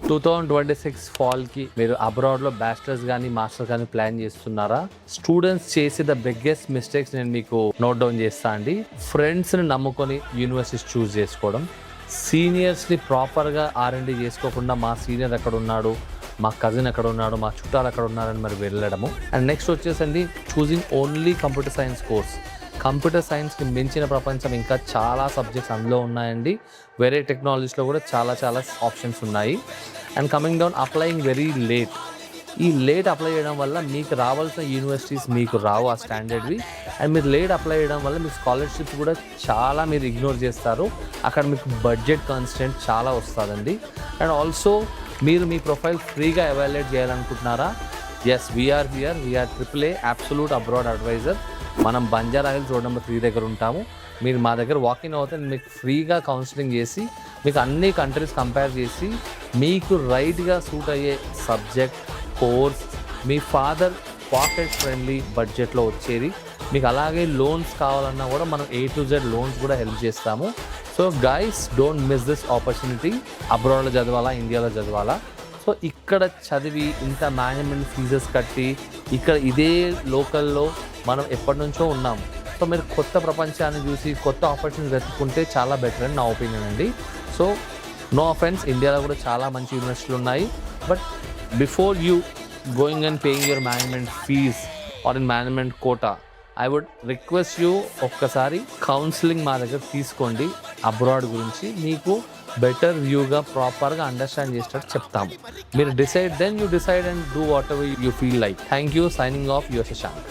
2026 ఫాల్కి మీరు అబ్రాడ్లో బ్యాచిలర్స్ కానీ మాస్టర్స్ కానీ ప్లాన్ చేస్తున్నారా? స్టూడెంట్స్ చేసే ద బిగ్గెస్ట్ మిస్టేక్స్ నేను మీకు నోట్ డౌన్ చేస్తా అండి. ఫ్రెండ్స్ని నమ్ముకొని యూనివర్సిటీస్ చూస్ చేసుకోవడం, సీనియర్స్ని ప్రాపర్గా R&D చేసుకోకుండా మా సీనియర్ ఎక్కడ ఉన్నాడు, మా కజిన్ ఎక్కడ ఉన్నాడు, మా చుట్టాలు ఎక్కడ ఉన్నారని మరి వెళ్ళడము. అండ్ నెక్స్ట్ వచ్చేసండి choosing only computer science course. Computer సైన్స్కి మించిన ప్రపంచం ఇంకా చాలా సబ్జెక్ట్స్ అందులో ఉన్నాయండి. వేరే టెక్నాలజీస్లో కూడా చాలా ఆప్షన్స్ ఉన్నాయి. And coming down applying very late. ఈ లేట్ అప్లై చేయడం వల్ల మీకు రావాల్సిన యూనివర్సిటీస్ మీకు రావు ఆ స్టాండర్డ్వి. అండ్ మీరు లేట్ అప్లై చేయడం వల్ల మీ స్కాలర్షిప్స్ కూడా చాలా మీరు ఇగ్నోర్ చేస్తారు. అక్కడ మీకు బడ్జెట్ కాన్స్టెంట్ చాలా వస్తుందండి. అండ్ ఆల్సో మీరు మీ ప్రొఫైల్ ఫ్రీగా ఎవాల్యుయేట్ చేయాలనుకుంటున్నారా? Yes, we're here. We're AAA absolute abroad advisor. మనం బంజారా హిల్స్ రోడ్ నెంబర్ 3 దగ్గర ఉంటాము. మీరు మా దగ్గర వాకింగ్ అవుతే మీకు ఫ్రీగా కౌన్సిలింగ్ చేసి మీకు అన్ని కంట్రీస్ కంపేర్ చేసి మీకు రైట్గా సూట్ అయ్యే సబ్జెక్ట్, కోర్స్, మీ ఫాదర్ పాకెట్ ఫ్రెండ్లీ బడ్జెట్లో వచ్చేది. మీకు అలాగే లోన్స్ కావాలన్నా కూడా మనం A to Z లోన్స్ కూడా హెల్ప్ చేస్తాము. So guys, don't miss this opportunity. అబ్రాడ్లో చదవాలా, ఇండియాలో చదవాలా? సో ఇక్కడ చదివి ఇంత మేనేజ్మెంట్ ఫీజెస్ కట్టి ఇక్కడ ఇదే లోకల్లో మనం ఎప్పటి నుంచో ఉన్నాము. సో మీరు కొత్త ప్రపంచాన్ని చూసి కొత్త ఆపర్చునిటీ వెతుక్కుంటే చాలా బెటర్ అని నా ఒపీనియన్ అండి. సో నో అఫెన్స్, ఇండియాలో కూడా చాలా మంచి యూనివర్సిటీలు ఉన్నాయి. But before you going and paying your management fees or in management quota, I would request you ఒక్కసారి కౌన్సిలింగ్ మా దగ్గర తీసుకోండి. అబ్రాడ్ గురించి మీకు బెటర్ వ్యూగా ప్రాపర్గా అండర్స్టాండ్ చేసేటట్టు చెప్తాము. మీరు decide, then you decide and do whatever you feel like. Thank you. Signing off, your Shashank.